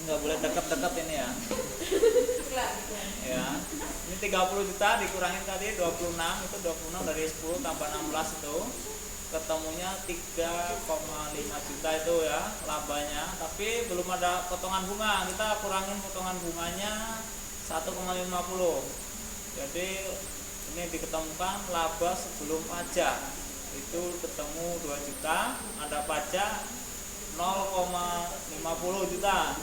nggak boleh deket-deket ini ya. Ya, ini 30 juta dikurangin tadi 26, itu 26 dari 10 tambah 16 itu ketemunya 3,5 juta itu ya labanya, tapi belum ada potongan bunga, kita kurangin potongan bunganya 1,50. Jadi ini diketemukan laba sebelum pajak itu ketemu 2 juta, ada pajak 0,50 juta.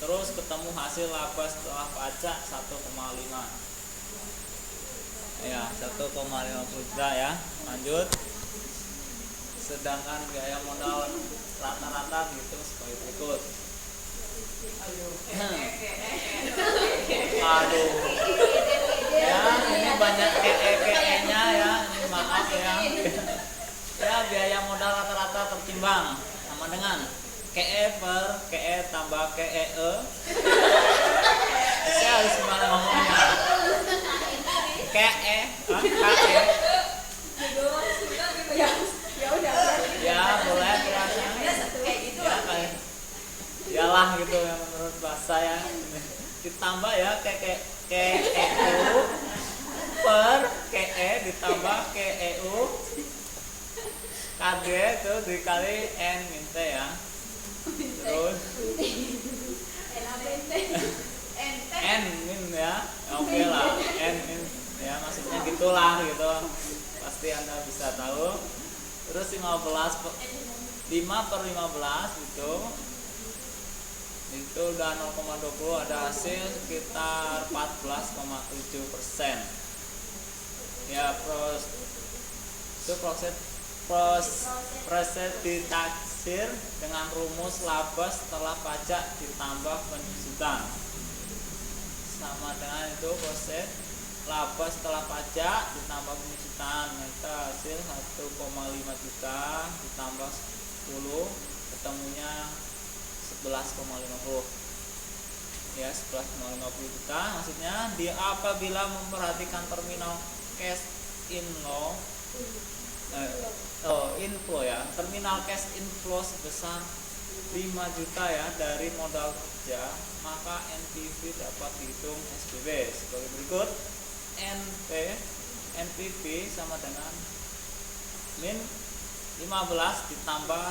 Terus ketemu hasil laba setelah pajak 1,5. Ya, 1,50 juta ya. Lanjut. Sedangkan biaya modal rata-rata gitu sebagai berikut. Aduh. Ya, ini banyak KE-nya ya. Ini maaf ya. Ya, biaya modal rata-rata tertimbang sama dengan KE per KE tambah KEE. Saya harus gimana ngomongnya? KE, KE. Ya, boleh rasanya. Ya, kayak iyalah gitu yang menurut bahasa ya. Ditambah ya KEU per KE ditambah KEU KG itu dikali N minta ya. Terus N min ya. Oke lah, N min ya maksudnya gitulah gitu. Pasti Anda bisa tahu. Terus 5 per 15 gitu. Itu udah 0,20, ada hasil sekitar 14,7%. Ya, itu proses ditaksir dengan rumus laba setelah pajak ditambah penjujutan. Sama dengan itu proses laba setelah pajak ditambah penjujutan. Itu hasil 1,5 juta ditambah 10 ketemunya 11,50. Ya, 11,50 juta maksudnya dia apabila memperhatikan terminal cash inflow inflow ya, terminal cash inflow sebesar 5 juta ya dari modal kerja, maka NPV dapat dihitung SPP sebagai berikut. NPV sama dengan min 15 ditambah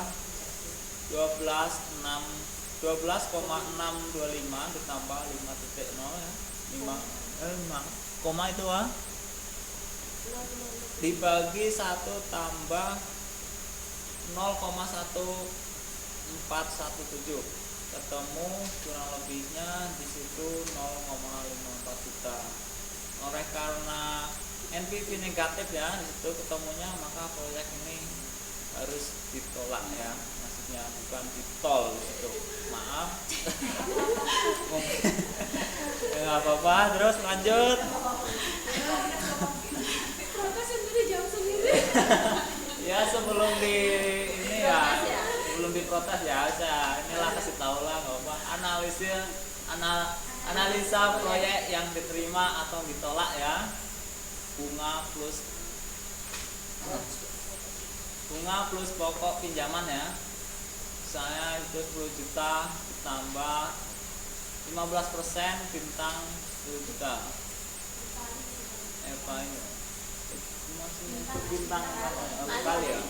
12,625 ditambah 5.0 ya. 5 koma itu dibagi 1 tambah 0,1417 ketemu kurang lebihnya di situ 0,54 juta. Oleh karena NPV negatif ya di situ ketemunya, maka proyek ini harus ditolak ya, maksudnya bukan ditol gitu. Maaf. Ya, nggak apa-apa. Terus lanjut. Ya sebelum di ini ya, sebelum diprotes ya, saya inilah kasih tahu lah nggak apa. Analisa proyek yang diterima atau ditolak ya. Bunga plus pokok pinjaman ya. Misalnya itu 10 juta ditambah 15% bintang 10 juta. Apa ini? Bintang kali ya.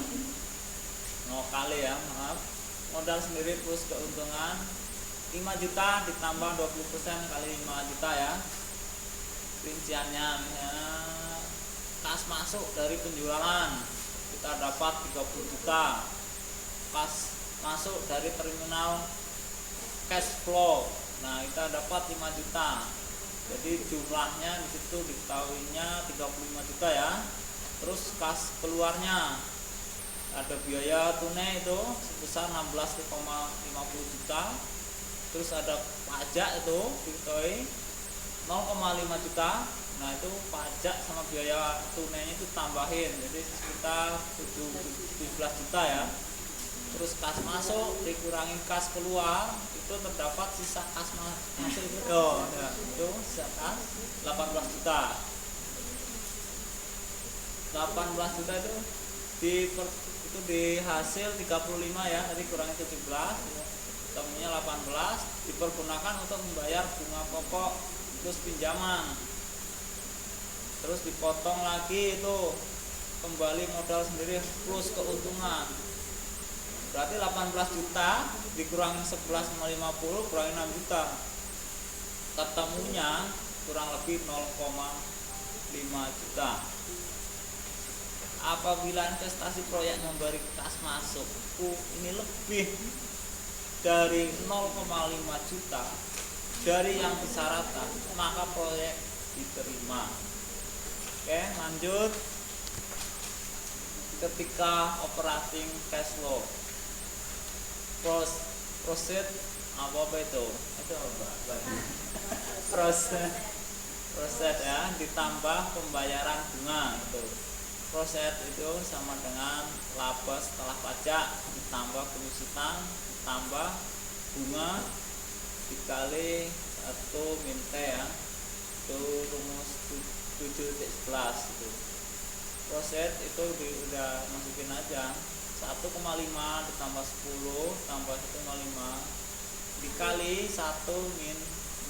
Kali ya, maaf. Modal sendiri plus keuntungan 5 juta ditambah 20% kali 5 juta ya. Rinciannya misalnya kas masuk dari penjualan kita dapat 30 juta. Kas masuk dari terminal cash flow, nah kita dapat 5 juta. Jadi jumlahnya di situ diketahuinya 35 juta ya. Terus kas keluarnya ada biaya tunai itu sebesar 16,50 juta. Terus ada pajak itu diketahui 0,5 juta. Nah itu pajak sama biaya tunainya itu tambahin, jadi sekitar 17 juta ya. Terus kas masuk dikurangi kas keluar, itu terdapat sisa kas masuk itu itu sisa kas 18 juta. 18 juta itu di hasil 35 ya, tadi kurangi 17 temunya 18 dipergunakan untuk membayar bunga pokok plus pinjaman. Terus dipotong lagi itu kembali modal sendiri plus keuntungan. Berarti 18 juta dikurangi 11,50 kurangi 6 juta. Ketemunya kurang lebih 0,5 juta. Apabila investasi proyek memberi kas masuk ini lebih dari 0,5 juta dari yang disyaratkan, maka proyek diterima. Oke, lanjut. Ketika operating cash flow proceed apa itu? Itu apa? Proses ya, ditambah pembayaran bunga itu. Proses itu sama dengan laba setelah pajak ditambah penyusutan ditambah bunga dikali 1 min T ya. Itu rumus 7.11 itu. Proses itu udah masukin aja 1,5 ditambah 10 tambah 1,5 dikali 1 min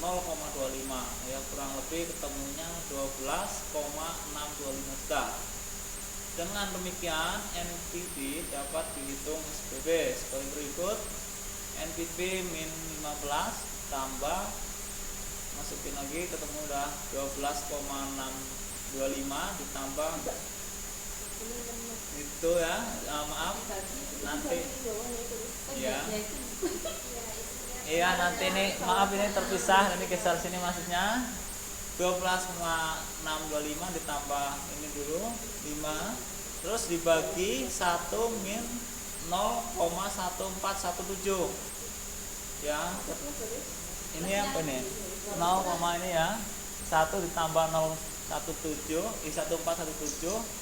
0,25 ya, kurang lebih ketemunya 12,625 juta. Dengan demikian NPV dapat dihitung SPP sebagai berikut. NPV min 15 tambah masukin lagi ketemu udah 12,625 ditambah itu ya, maaf nanti ya iya nanti ini maaf ini terpisah, ini geser sini maksudnya 12,625 ditambah ini dulu 5 terus dibagi 1 min 0,1417 ya, ini apa nih 0, ini ya 1 ditambah 1417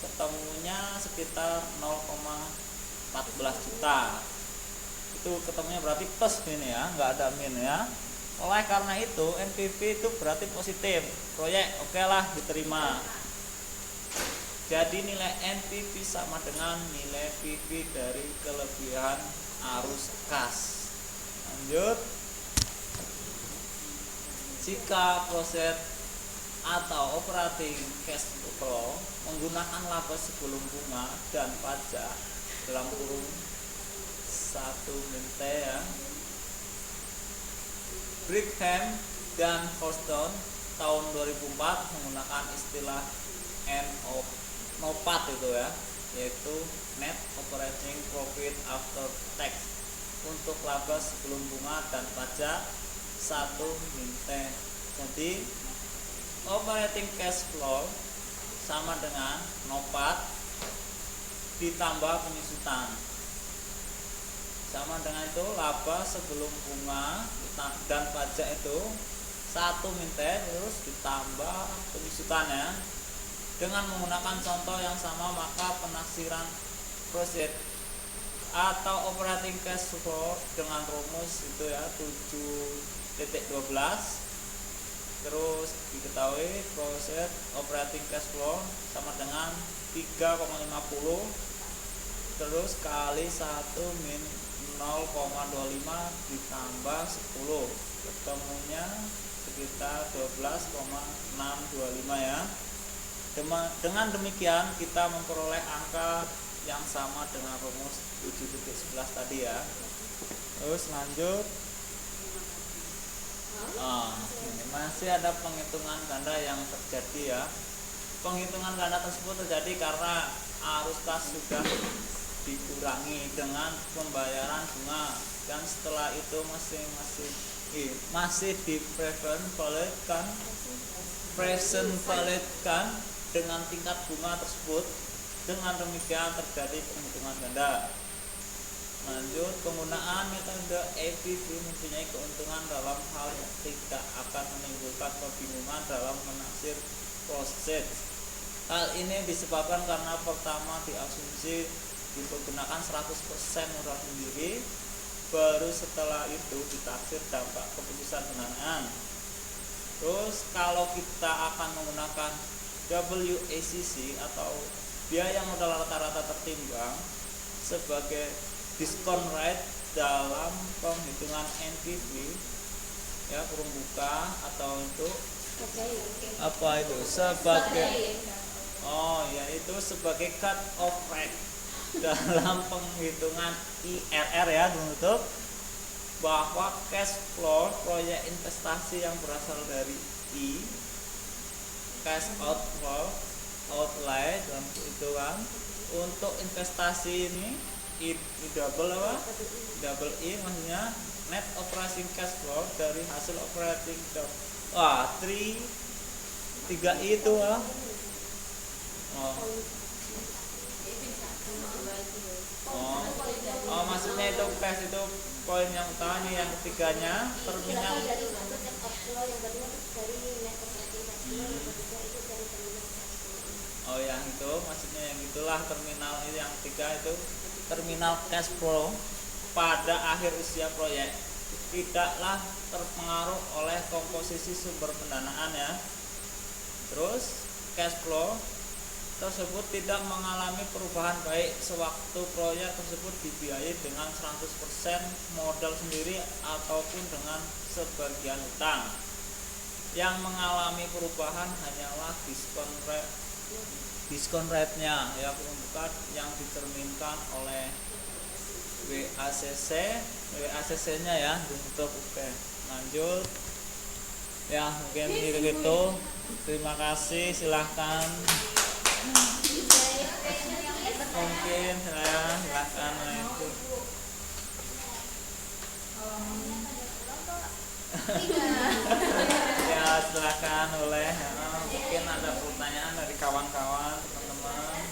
ketemunya sekitar 0,14 juta. Itu ketemunya berarti plus ini ya, nggak ada min ya. Oleh karena itu NPV itu berarti positif, proyek oke lah diterima. Jadi nilai NPV sama dengan nilai PV dari kelebihan arus kas. Lanjut. Jika proses atau operating cash flow menggunakan laba sebelum bunga dan pajak dalam kurung 1 min T ya. Brigham dan Houston tahun 2004 menggunakan istilah NOPAT itu ya, yaitu Net Operating Profit After Tax untuk laba sebelum bunga dan pajak 1 min T. Jadi operating cash flow sama dengan NOPAT ditambah penyusutan. Sama dengan itu laba sebelum bunga dan pajak itu 1 min T terus ditambah penyusutan ya. Dengan menggunakan contoh yang sama maka penaksiran proceed atau operating cash flow dengan rumus itu ya 7.12 terus diketahui proses operating cash flow sama dengan 3,50 terus kali 1 min 0,25 ditambah 10 ketemunya sekitar 12,625 ya. Dengan demikian kita memperoleh angka yang sama dengan rumus 7.11 tadi ya. Terus lanjut. Ini masih ada penghitungan ganda yang terjadi ya. Penghitungan ganda tersebut terjadi karena arus kas sudah dikurangi dengan pembayaran bunga dan setelah itu masih di present validkan dengan tingkat bunga tersebut. Dengan demikian terjadi penghitungan ganda. Lanjut, penggunaan metode EPV mempunyai keuntungan dalam hal yang tidak akan menimbulkan kebingungan dalam menaksir proses. Hal ini disebabkan karena pertama diasumsi digunakan 100% modal sendiri, baru setelah itu ditaksir dampak keputusan pendanaan. Terus kalau kita akan menggunakan WACC atau biaya modal rata-rata tertimbang sebagai discount rate dalam penghitungan NPV ya, kurung buka, atau untuk apa itu sebagai yaitu sebagai cut off rate dalam penghitungan IRR ya, untuk bahwa cash flow proyek investasi yang berasal dari I, cash outflow outlay dalam hitungan untuk investasi ini double apa? Double I maksudnya net operating cash flow dari hasil operating job. 3 itu maksudnya itu cash itu poin yang utama nih, yang ketiganya terminal. Yang itu maksudnya yang itulah terminal itu, yang ketiga itu terminal cash flow pada akhir usia proyek tidaklah terpengaruh oleh komposisi sumber pendanaan ya. Terus cash flow tersebut tidak mengalami perubahan baik sewaktu proyek tersebut dibiayai dengan 100% modal sendiri ataupun dengan sebagian utang. Yang mengalami perubahan hanyalah diskon rate-nya ya, bukan yang dicerminkan oleh WACC-nya ya, untuk lanjut ya, mungkin gitu. Terima kasih, silahkan. Mungkin saya silahkan itu. Ya silahkan oleh mungkin ada pertanyaan dari kawan-kawan, teman-teman,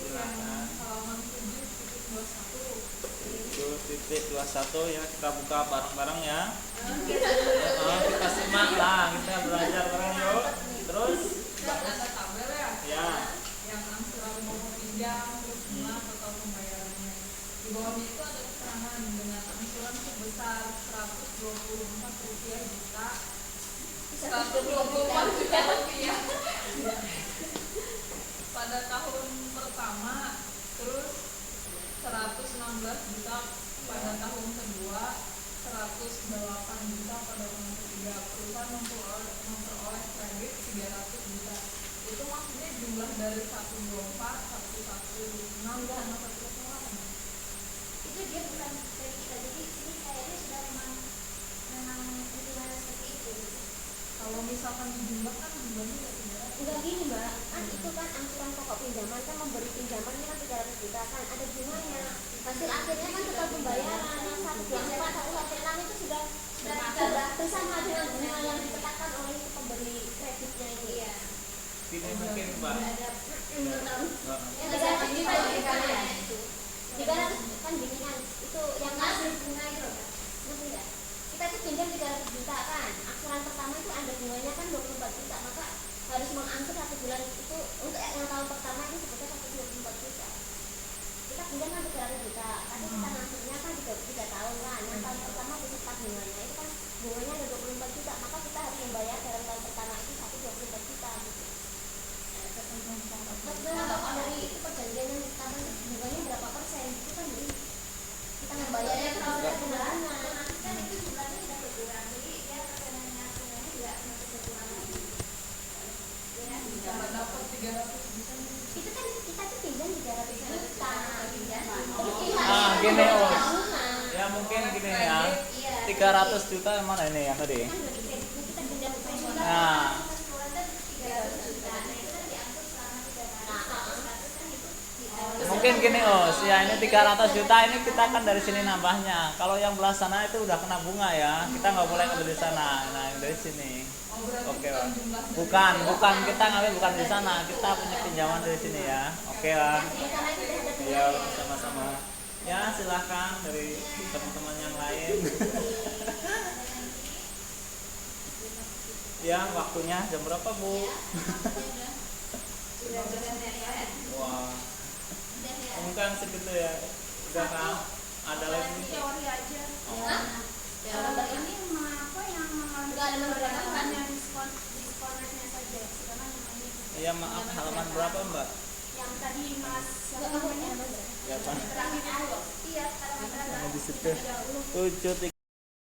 silahkan. 7.21 ya, kita buka bareng-bareng ya. Kita simak lah, kita belajar bareng yuk. Terus ada tabel ya, yang angsuran mau pinjam, terus bunga total pembayarannya. Di bawahnya itu ada keterangan dengan angsuran sebesar Rp124 juta, 124 juta rupiah pada tahun pertama, terus 116 juta pada tahun kedua, 108 juta pada tahun ketiga. Perusahaan memperoleh kredit 300 juta. Itu maksudnya jumlah dari 124, 116 sama 108. Itu dia bukan dari kita, jadi ini kayaknya sudah memang hitungannya seperti itu. Kalau misalkan dijumlahkan jumlahnya Enggak gini mbak, kan itu kan angsuran pokok pinjaman, kan memberi pinjaman ini kan 300 juta, kan ada bunganya. Hasil akhirnya kan total pembayaran yang 124, 186 itu sudah bersama dengan bunga yang ditetapkan oleh pemberi kreditnya itu. Iya. ini mungkin Pak. Ada yang 300 juta itu. 300 kan gini kan, itu yang hasil bunga itu loh. Ngerti nggak? Kita tuh pinjam 300 juta kan, angsuran pertama itu ada bunganya kan 24 juta, maka harus mengangsur 1 bulan itu untuk yang tahun pertama itu sebesar 124 juta. Kita pinjam kan 300 juta, tapi kita ngangsurnya kan 3 tahun kan. Yang tahun pertama beserta bunganya itu kan bunganya ada 24 juta, maka kita harus membayar dalam tahun pertama itu 124 juta gitu. Betul, dari itu perjanjian yang ditambah bunganya berapa persen itu kan, jadi kita membayarnya per bulan. Kan itu jumlahnya tidak berkurang, jadi ya persennya juga masih berkurang lagi. dapat 300 juta. Itu kan kita tuh pinjam 300 juta. Gini ya, mungkin gini ya, 300 juta yang mana ini yang tadi? Nah, mungkin gini ya, ini 300 juta ini kita kan dari sini nambahnya. Kalau yang belah sana itu udah kena bunga ya, kita nggak boleh ngambil di sana. Nah, yang dari sini. Oke lah. Bukan kita ngambil bukan di sana, kita punya pinjaman dari sini ya. Oke lah. Ya sama-sama. Ya silahkan dari teman-teman yang lain. Ya waktunya jam berapa Bu? Wah. Mungkin segitu ya. Udah kan? Ada lagi? Teori aja. Kalau ini apa yang Enggak ada hanya diskonnya saja. Sekarang namanya. Iya maaf, halaman berapa Mbak? Yang tadi Mas namanya Ya, Pak. terakhir itu. Iya, sekarang ada. Ini di situ. Ada 7